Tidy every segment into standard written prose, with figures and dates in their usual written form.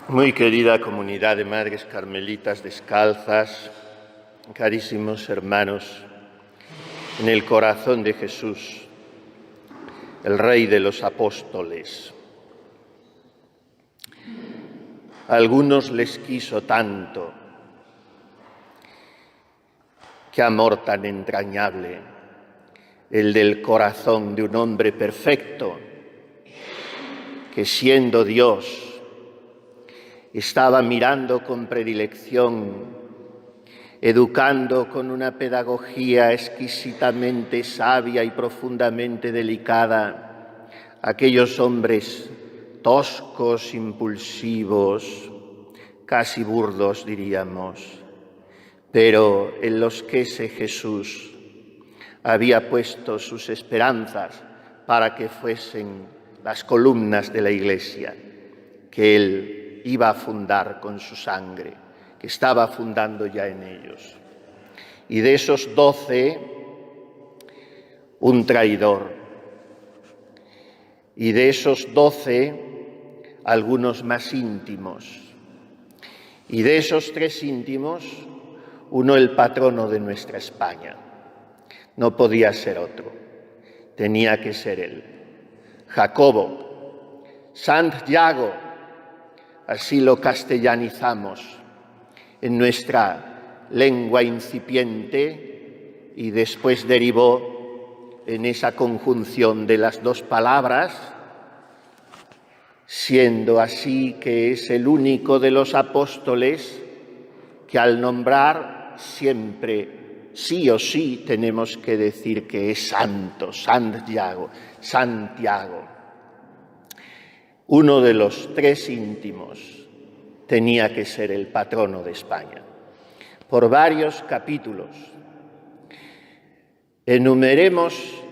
Muy querida comunidad de Madres Carmelitas Descalzas, carísimos hermanos, en el corazón de Jesús, el Rey de los Apóstoles. A algunos les quiso tanto, qué amor tan entrañable, el del corazón de un hombre perfecto, que siendo Dios, estaba mirando con predilección, educando con una pedagogía exquisitamente sabia y profundamente delicada a aquellos hombres toscos, impulsivos, casi burdos diríamos, pero en los que ese Jesús había puesto sus esperanzas para que fuesen las columnas de la Iglesia, que Él iba a fundar con su sangre, que estaba fundando ya en ellos. Y de esos 12, un traidor. Y de esos 12, algunos más íntimos. Y de esos 3 íntimos, uno el patrono de nuestra España. No podía ser otro, tenía que ser él. Jacobo, Santiago, así lo castellanizamos en nuestra lengua incipiente y después derivó en esa conjunción de las 2 palabras, siendo así que es el único de los apóstoles que al nombrar siempre, sí o sí, tenemos que decir que es santo, Santiago. Uno de los 3 íntimos tenía que ser el patrono de España. Por varios capítulos enumeremos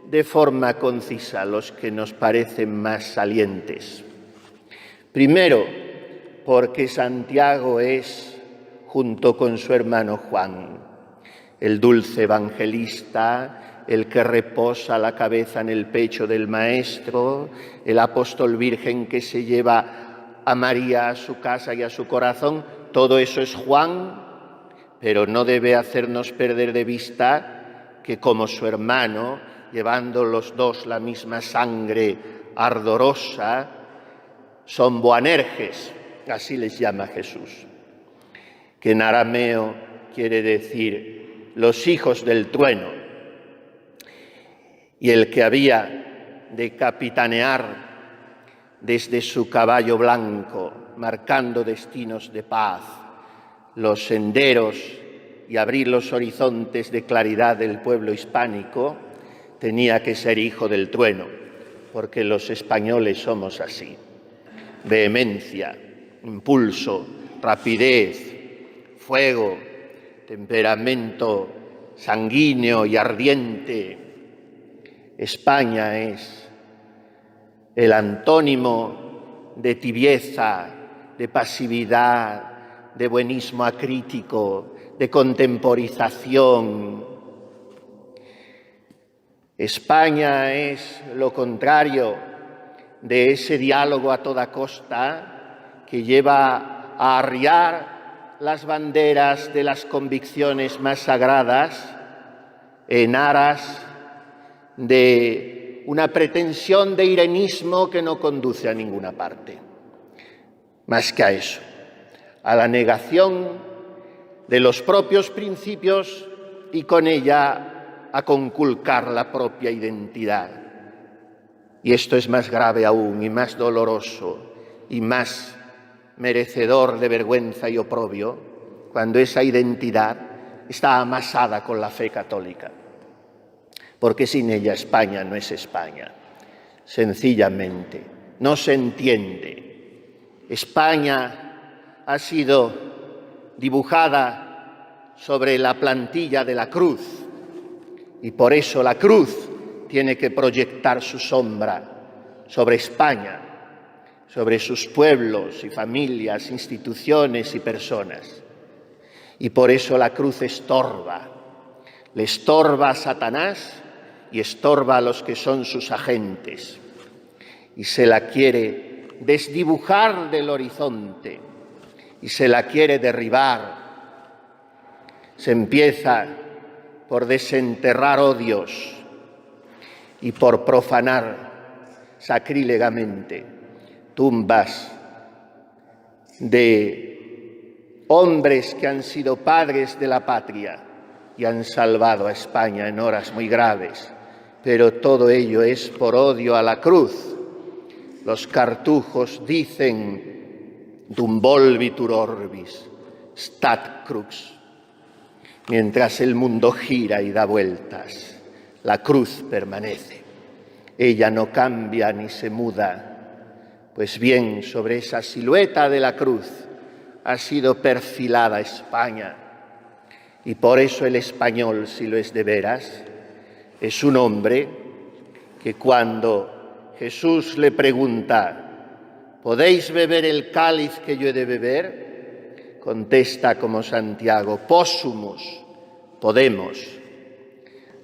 de forma concisa los que nos parecen más salientes. Primero, porque Santiago es, junto con su hermano Juan, el dulce evangelista, el que reposa la cabeza en el pecho del Maestro, el apóstol virgen que se lleva a María a su casa y a su corazón. Todo eso es Juan, pero no debe hacernos perder de vista que como su hermano, llevando los 2 la misma sangre ardorosa, son Boanerges, así les llama Jesús, que en arameo quiere decir los hijos del trueno. Y el que había de capitanear desde su caballo blanco, marcando destinos de paz, los senderos y abrir los horizontes de claridad del pueblo hispánico, tenía que ser hijo del trueno, porque los españoles somos así. Vehemencia, impulso, rapidez, fuego, temperamento sanguíneo y ardiente. España es el antónimo de tibieza, de pasividad, de buenismo acrítico, de contemporización. España es lo contrario de ese diálogo a toda costa que lleva a arriar las banderas de las convicciones más sagradas en aras de una pretensión de irenismo que no conduce a ninguna parte, más que a eso, a la negación de los propios principios y con ella a conculcar la propia identidad. Y esto es más grave aún y más doloroso y más merecedor de vergüenza y oprobio cuando esa identidad está amasada con la fe católica. Porque sin ella España no es España. Sencillamente, no se entiende. España ha sido dibujada sobre la plantilla de la cruz y por eso la cruz tiene que proyectar su sombra sobre España, sobre sus pueblos y familias, instituciones y personas. Y por eso la cruz estorba. Le estorba a Satanás y estorba a los que son sus agentes. Y se la quiere desdibujar del horizonte y se la quiere derribar. Se empieza por desenterrar odios y por profanar sacrílegamente tumbas de hombres que han sido padres de la patria y han salvado a España en horas muy graves. Pero todo ello es por odio a la cruz. Los cartujos dicen dum volvitur orbis, stat crux. Mientras el mundo gira y da vueltas, la cruz permanece. Ella no cambia ni se muda. Pues bien, sobre esa silueta de la cruz ha sido perfilada España. Y por eso el español, si lo es de veras, es un hombre que cuando Jesús le pregunta, ¿podéis beber el cáliz que yo he de beber? Contesta como Santiago, possumus, podemos.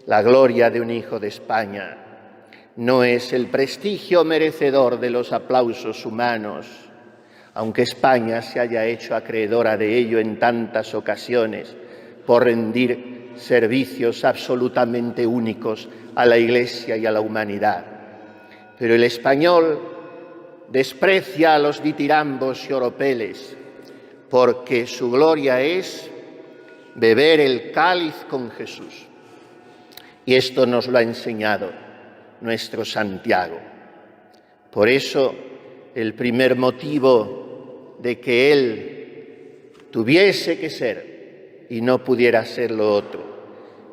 La gloria de un hijo de España no es el prestigio merecedor de los aplausos humanos, aunque España se haya hecho acreedora de ello en tantas ocasiones por rendir servicios absolutamente únicos a la Iglesia y a la humanidad. Pero el español desprecia a los ditirambos y oropeles, porque su gloria es beber el cáliz con Jesús. Y esto nos lo ha enseñado nuestro Santiago. Por eso, el primer motivo de que él tuviese que ser y no pudiera ser lo otro,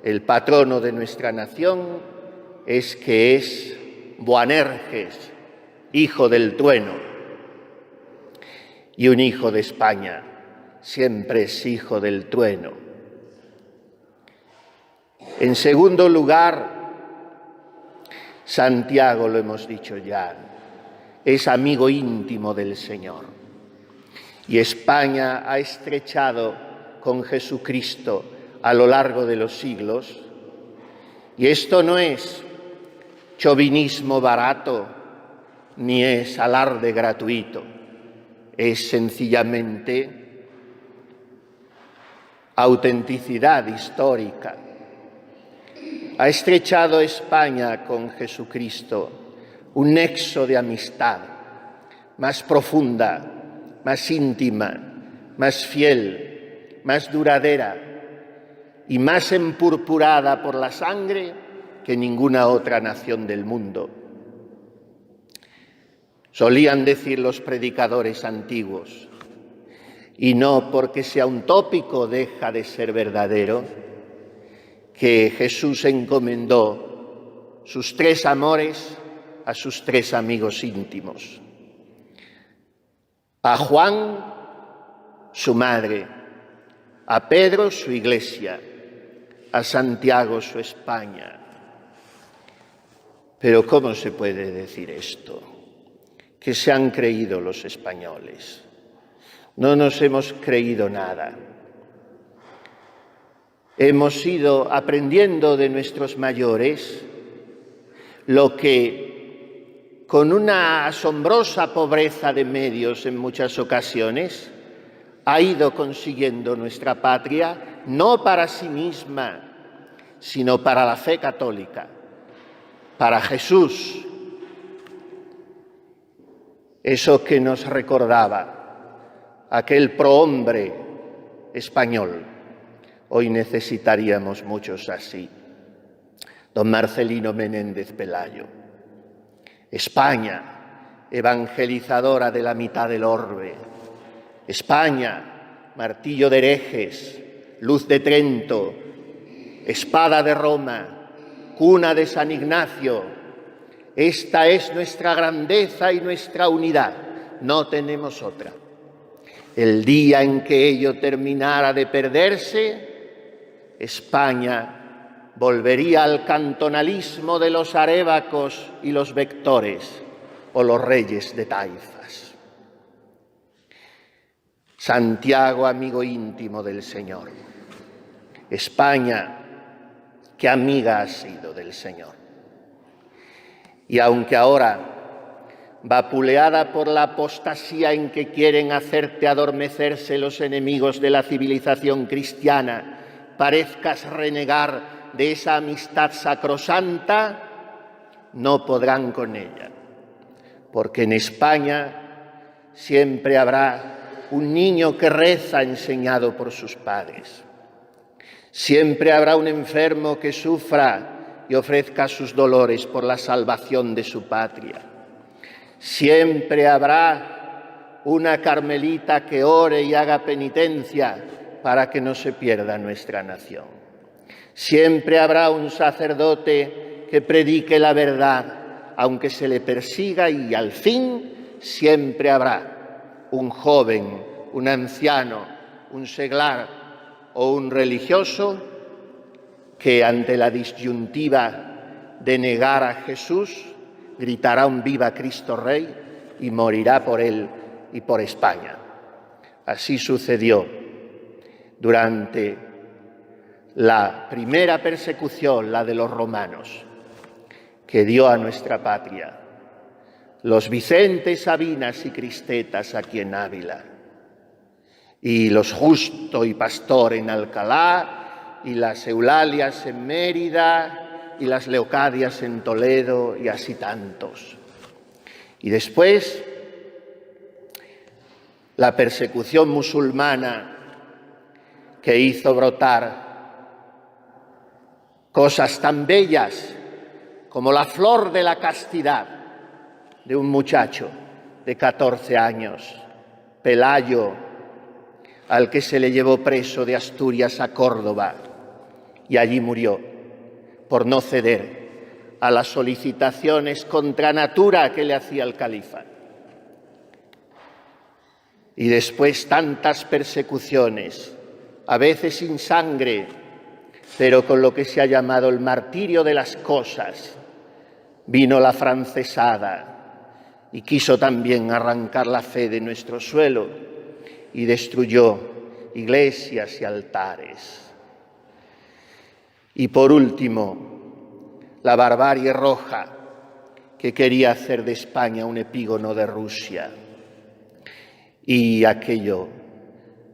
el patrono de nuestra nación, es que es Boanerges, hijo del trueno. Y un hijo de España siempre es hijo del trueno. En segundo lugar, Santiago, lo hemos dicho ya, es amigo íntimo del Señor. Y España ha estrechado con Jesucristo a lo largo de los siglos. Y esto no es chauvinismo barato, ni es alarde gratuito. Es sencillamente autenticidad histórica. Ha estrechado España con Jesucristo un nexo de amistad más profunda, más íntima, más fiel, más duradera y más empurpurada por la sangre que ninguna otra nación del mundo. Solían decir los predicadores antiguos, y no porque sea un tópico deja de ser verdadero, que Jesús encomendó sus tres amores a sus tres amigos íntimos. A Juan, su madre, a Pedro, su iglesia, a Santiago, su España. Pero ¿cómo se puede decir esto? ¿Qué se han creído los españoles? No nos hemos creído nada. Hemos ido aprendiendo de nuestros mayores lo que, con una asombrosa pobreza de medios en muchas ocasiones, ha ido consiguiendo nuestra patria, no para sí misma, sino para la fe católica, para Jesús. Eso que nos recordaba aquel prohombre español. Hoy necesitaríamos muchos así. Don Marcelino Menéndez Pelayo. España, evangelizadora de la mitad del orbe. España, martillo de herejes, luz de Trento, espada de Roma, cuna de San Ignacio. Esta es nuestra grandeza y nuestra unidad. No tenemos otra. El día en que ello terminara de perderse, España volvería al cantonalismo de los arébacos y los vectores o los reyes de taifas. Santiago, amigo íntimo del Señor. España, qué amiga ha sido del Señor. Y aunque ahora vapuleada por la apostasía en que quieren hacerte adormecerse los enemigos de la civilización cristiana, parezcas renegar de esa amistad sacrosanta, no podrán con ella, porque en España siempre habrá un niño que reza enseñado por sus padres. Siempre habrá un enfermo que sufra y ofrezca sus dolores por la salvación de su patria. Siempre habrá una carmelita que ore y haga penitencia para que no se pierda nuestra nación. Siempre habrá un sacerdote que predique la verdad, aunque se le persiga, y al fin siempre habrá un joven, un anciano, un seglar o un religioso que ante la disyuntiva de negar a Jesús gritará un viva Cristo Rey y morirá por él y por España. Así sucedió durante la primera persecución, la de los romanos, que dio a nuestra patria los Vicentes, Sabinas y Cristetas aquí en Ávila, y los Justo y Pastor en Alcalá, y las Eulalias en Mérida, y las Leocadias en Toledo, y así tantos. Y después, la persecución musulmana que hizo brotar cosas tan bellas como la flor de la castidad de un muchacho de 14 años, Pelayo, al que se le llevó preso de Asturias a Córdoba y allí murió por no ceder a las solicitaciones contra natura que le hacía el califa. Y después tantas persecuciones, a veces sin sangre, pero con lo que se ha llamado el martirio de las cosas. Vino la francesada y quiso también arrancar la fe de nuestro suelo y destruyó iglesias y altares. Y por último, la barbarie roja que quería hacer de España un epígono de Rusia. Y aquello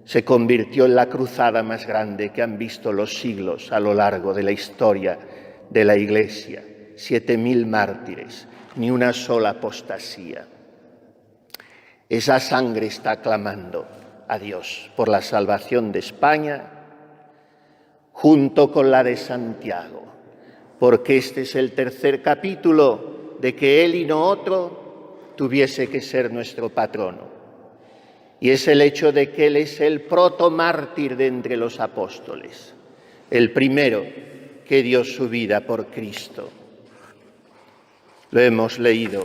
se convirtió en la cruzada más grande que han visto los siglos a lo largo de la historia de la Iglesia. 7.000 mártires, ni una sola apostasía. Esa sangre está clamando a Dios por la salvación de España, junto con la de Santiago, porque este es el tercer capítulo de que él y no otro tuviese que ser nuestro patrono. Y es el hecho de que él es el protomártir de entre los apóstoles, el primero que dio su vida por Cristo. Lo hemos leído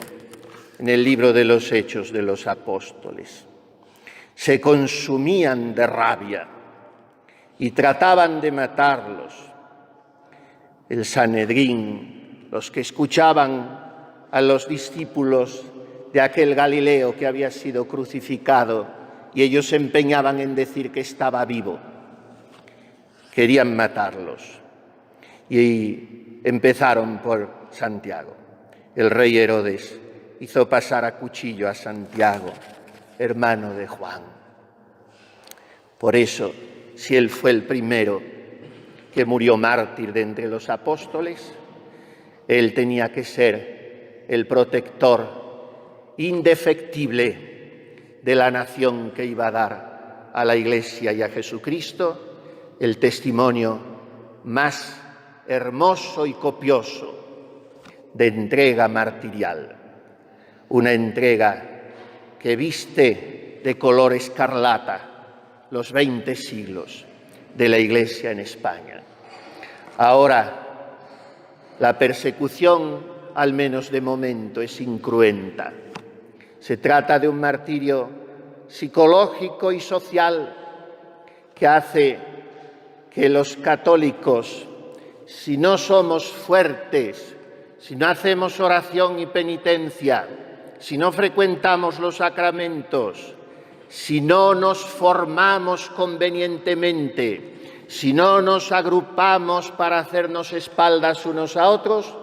en el libro de los Hechos de los Apóstoles. Se consumían de rabia y trataban de matarlos. El Sanedrín, los que escuchaban a los discípulos de aquel Galileo que había sido crucificado, y ellos se empeñaban en decir que estaba vivo, querían matarlos. Y empezaron por Santiago. El rey Herodes hizo pasar a cuchillo a Santiago, hermano de Juan. Por eso, si él fue el primero que murió mártir de entre los apóstoles, él tenía que ser el protector indefectible de la nación que iba a dar a la Iglesia y a Jesucristo el testimonio más hermoso y copioso de entrega martirial, una entrega que viste de color escarlata los 20 siglos de la Iglesia en España. Ahora, la persecución, al menos de momento, es incruenta. Se trata de un martirio psicológico y social que hace que los católicos, si no somos fuertes, si no hacemos oración y penitencia, si no frecuentamos los sacramentos, si no nos formamos convenientemente, si no nos agrupamos para hacernos espaldas unos a otros,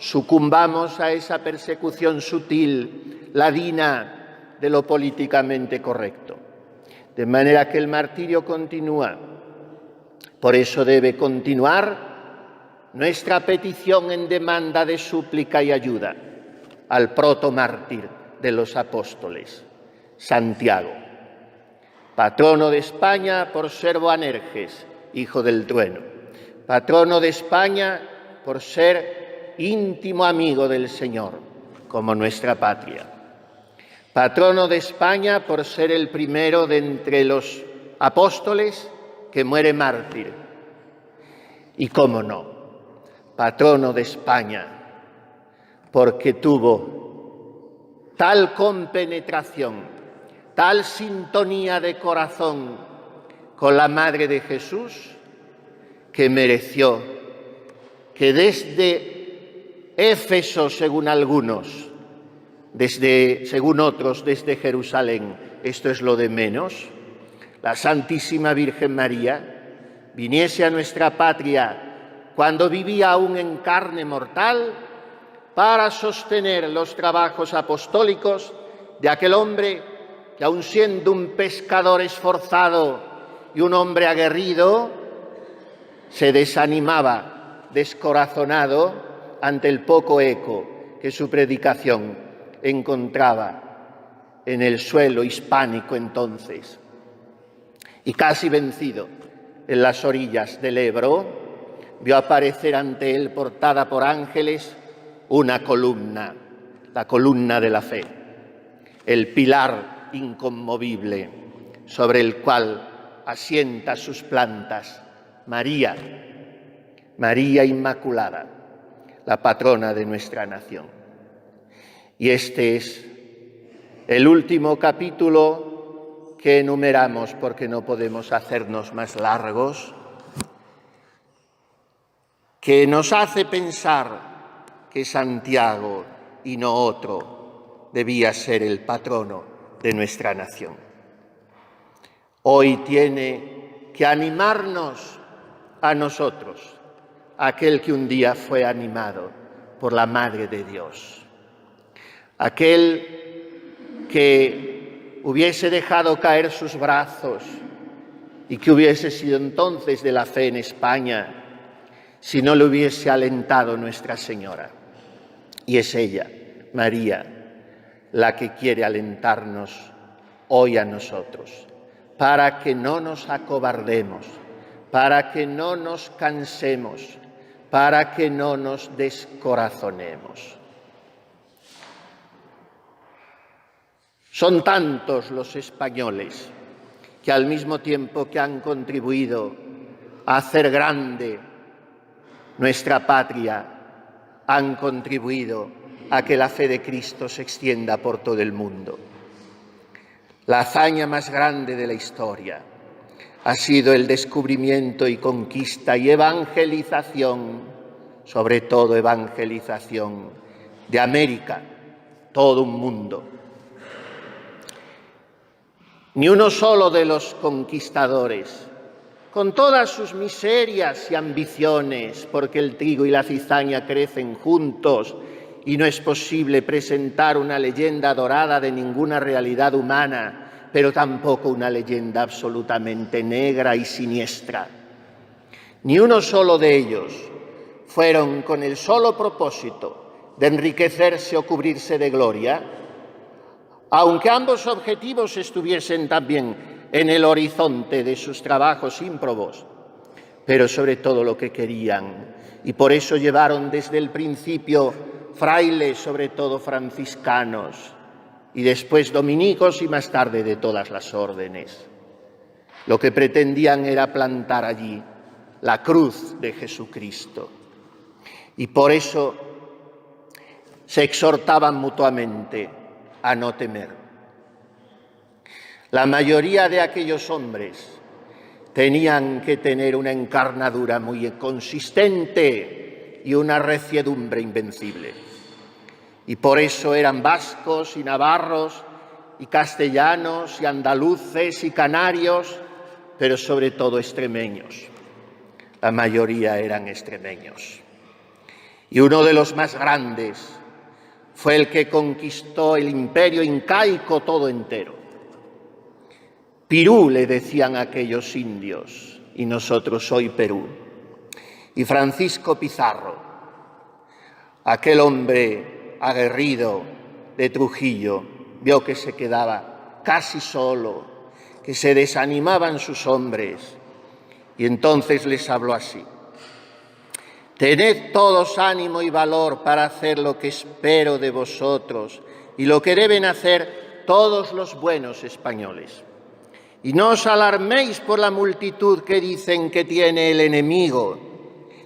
sucumbamos a esa persecución sutil, ladina de lo políticamente correcto. De manera que el martirio continúa. Por eso debe continuar nuestra petición en demanda de súplica y ayuda al protomártir de los apóstoles, Santiago, patrono de España por ser Boanerges, hijo del trueno, patrono de España por ser íntimo amigo del Señor, como nuestra patria, patrono de España por ser el primero de entre los apóstoles que muere mártir, y cómo no, patrono de España porque tuvo tal compenetración, tal sintonía de corazón con la Madre de Jesús, que mereció que desde Éfeso, según algunos, según otros, desde Jerusalén, esto es lo de menos, la Santísima Virgen María viniese a nuestra patria cuando vivía aún en carne mortal para sostener los trabajos apostólicos de aquel hombre que, aun siendo un pescador esforzado y un hombre aguerrido, se desanimaba, descorazonado, ante el poco eco que su predicación encontraba en el suelo hispánico entonces. Y casi vencido en las orillas del Ebro, vio aparecer ante él, portada por ángeles, una columna, la columna de la fe, el pilar inconmovible sobre el cual asienta sus plantas María, María Inmaculada, la patrona de nuestra nación. Y este es el último capítulo que enumeramos porque no podemos hacernos más largos, que nos hace pensar que Santiago y no otro debía ser el patrono de nuestra nación. Hoy tiene que animarnos a nosotros, aquel que un día fue animado por la Madre de Dios, aquel que hubiese dejado caer sus brazos y que hubiese sido entonces de la fe en España si no le hubiese alentado Nuestra Señora. Y es ella, María, la que quiere alentarnos hoy a nosotros, para que no nos acobardemos, para que no nos cansemos, para que no nos descorazonemos. Son tantos los españoles que al mismo tiempo que han contribuido a hacer grande nuestra patria, han contribuido a que la fe de Cristo se extienda por todo el mundo. La hazaña más grande de la historia ha sido el descubrimiento y conquista y evangelización, sobre todo evangelización de América, todo un mundo. Ni uno solo de los conquistadores, con todas sus miserias y ambiciones, porque el trigo y la cizaña crecen juntos y no es posible presentar una leyenda dorada de ninguna realidad humana, pero tampoco una leyenda absolutamente negra y siniestra. Ni uno solo de ellos fueron con el solo propósito de enriquecerse o cubrirse de gloria, aunque ambos objetivos estuviesen también en el horizonte de sus trabajos ímprobos, pero sobre todo lo que querían, y por eso llevaron desde el principio frailes, sobre todo franciscanos, y después dominicos y más tarde de todas las órdenes. Lo que pretendían era plantar allí la cruz de Jesucristo, y por eso se exhortaban mutuamente a no temer. La mayoría de aquellos hombres tenían que tener una encarnadura muy consistente y una reciedumbre invencible. Y por eso eran vascos y navarros y castellanos y andaluces y canarios, pero sobre todo extremeños. La mayoría eran extremeños. Y uno de los más grandes fue el que conquistó el imperio incaico todo entero. Pirú le decían aquellos indios, y nosotros hoy Perú. Y Francisco Pizarro, aquel hombre aguerrido de Trujillo, vio que se quedaba casi solo, que se desanimaban sus hombres, y entonces les habló así: tened todos ánimo y valor para hacer lo que espero de vosotros y lo que deben hacer todos los buenos españoles. Y no os alarméis por la multitud que dicen que tiene el enemigo,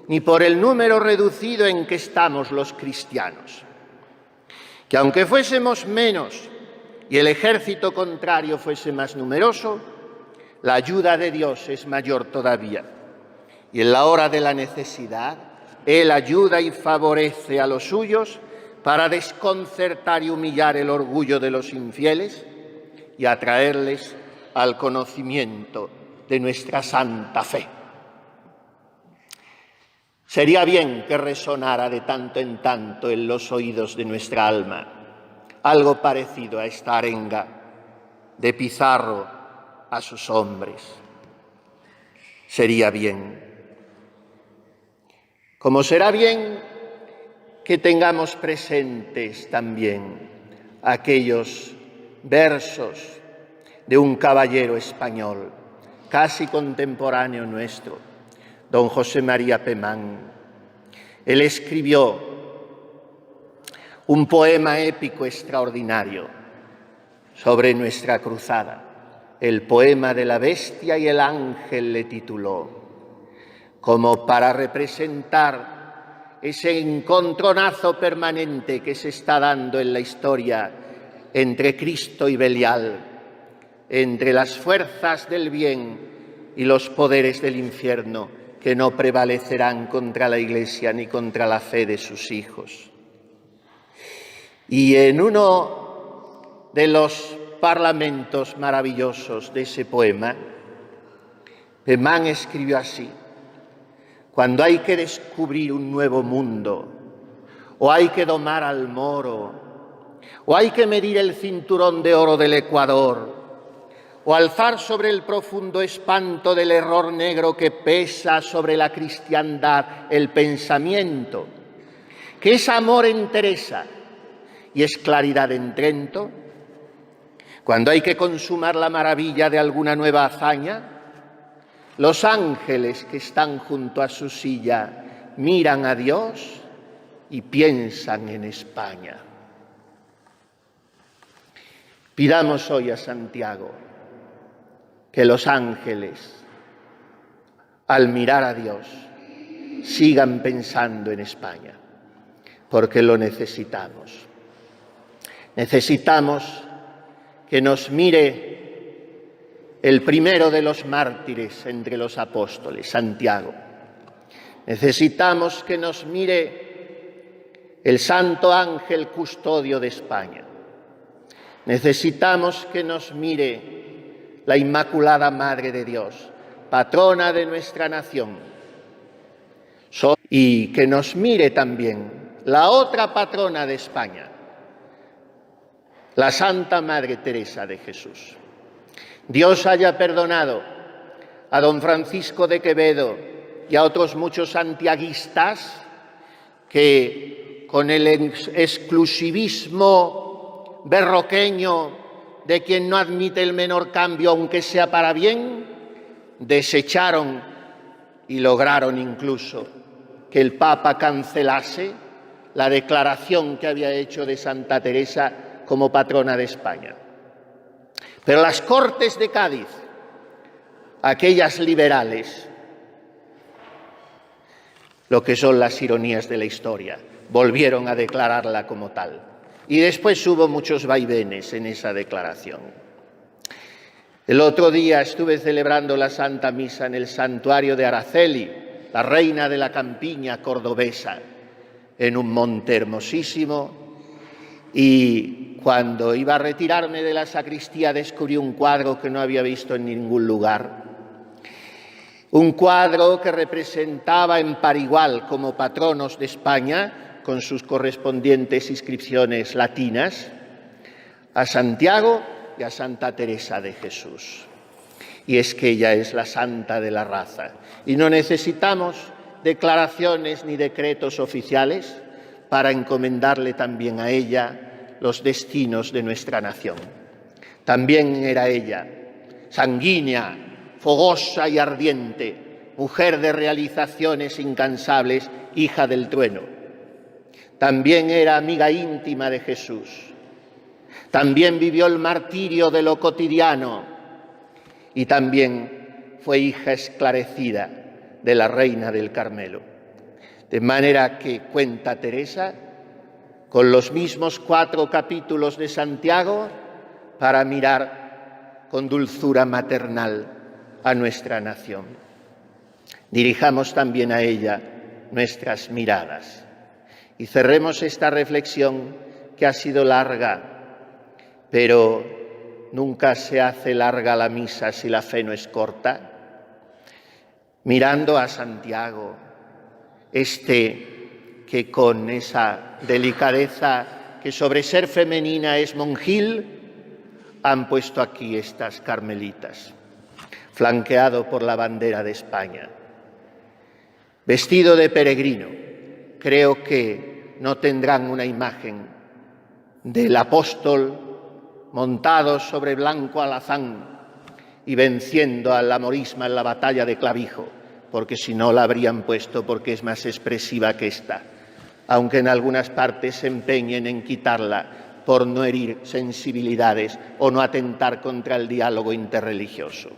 ni por el número reducido en que estamos los cristianos. Que aunque fuésemos menos y el ejército contrario fuese más numeroso, la ayuda de Dios es mayor todavía. Y en la hora de la necesidad, Él ayuda y favorece a los suyos para desconcertar y humillar el orgullo de los infieles y atraerles al conocimiento de nuestra santa fe. Sería bien que resonara de tanto en tanto en los oídos de nuestra alma algo parecido a esta arenga de Pizarro a sus hombres. Sería bien. Como será bien que tengamos presentes también aquellos versos de un caballero español, casi contemporáneo nuestro, don José María Pemán. Él escribió un poema épico extraordinario sobre nuestra cruzada. El poema de la bestia y el ángel le tituló, como para representar ese encontronazo permanente que se está dando en la historia entre Cristo y Belial, entre las fuerzas del bien y los poderes del infierno que no prevalecerán contra la Iglesia ni contra la fe de sus hijos. Y en uno de los parlamentos maravillosos de ese poema, Pemán escribió así: cuando hay que descubrir un nuevo mundo, o hay que domar al moro, o hay que medir el cinturón de oro del Ecuador, o alzar sobre el profundo espanto del error negro que pesa sobre la cristiandad el pensamiento, que es amor en Teresa y es claridad en Trento, cuando hay que consumar la maravilla de alguna nueva hazaña, los ángeles que están junto a su silla miran a Dios y piensan en España. Pidamos hoy a Santiago que los ángeles, al mirar a Dios, sigan pensando en España, porque lo necesitamos. Necesitamos que nos mire el primero de los mártires entre los apóstoles, Santiago. Necesitamos que nos mire el santo ángel custodio de España. Necesitamos que nos mire la Inmaculada Madre de Dios, patrona de nuestra nación, y que nos mire también la otra patrona de España, la Santa Madre Teresa de Jesús. Dios haya perdonado a don Francisco de Quevedo y a otros muchos santiaguistas que, con el exclusivismo berroqueño de quien no admite el menor cambio, aunque sea para bien, desecharon y lograron incluso que el Papa cancelase la declaración que había hecho de Santa Teresa como patrona de España. Pero las Cortes de Cádiz, aquellas liberales, lo que son las ironías de la historia, volvieron a declararla como tal. Y después hubo muchos vaivenes en esa declaración. El otro día estuve celebrando la Santa Misa en el santuario de Araceli, la reina de la campiña cordobesa, en un monte hermosísimo, y cuando iba a retirarme de la sacristía descubrí un cuadro que no había visto en ningún lugar. Un cuadro que representaba en par igual como patronos de España, con sus correspondientes inscripciones latinas, a Santiago y a Santa Teresa de Jesús. Y es que ella es la santa de la raza. Y no necesitamos declaraciones ni decretos oficiales para encomendarle también a ella los destinos de nuestra nación. También era ella, sanguínea, fogosa y ardiente, mujer de realizaciones incansables, hija del trueno. También era amiga íntima de Jesús. También vivió el martirio de lo cotidiano y también fue hija esclarecida de la Reina del Carmelo. De manera que, cuenta Teresa, con los mismos 4 capítulos de Santiago, para mirar con dulzura maternal a nuestra nación. Dirijamos también a ella nuestras miradas y cerremos esta reflexión que ha sido larga, pero nunca se hace larga la misa si la fe no es corta, mirando a Santiago, que con esa delicadeza que sobre ser femenina es monjil, han puesto aquí estas carmelitas, flanqueado por la bandera de España. Vestido de peregrino, creo que no tendrán una imagen del apóstol montado sobre blanco alazán y venciendo a la morisma en la batalla de Clavijo, porque si no la habrían puesto porque es más expresiva que esta, aunque en algunas partes se empeñen en quitarla por no herir sensibilidades o no atentar contra el diálogo interreligioso.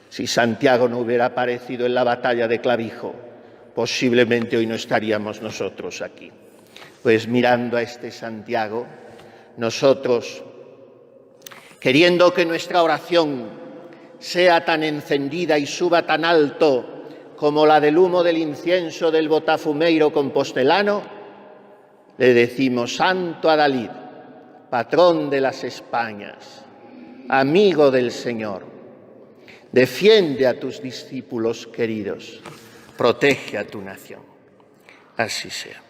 Si Santiago no hubiera aparecido en la batalla de Clavijo, posiblemente hoy no estaríamos nosotros aquí. Pues mirando a este Santiago, nosotros, queriendo que nuestra oración sea tan encendida y suba tan alto como la del humo del incienso del botafumeiro compostelano, le decimos: Santo Adalid, patrón de las Españas, amigo del Señor, defiende a tus discípulos queridos, protege a tu nación. Así sea.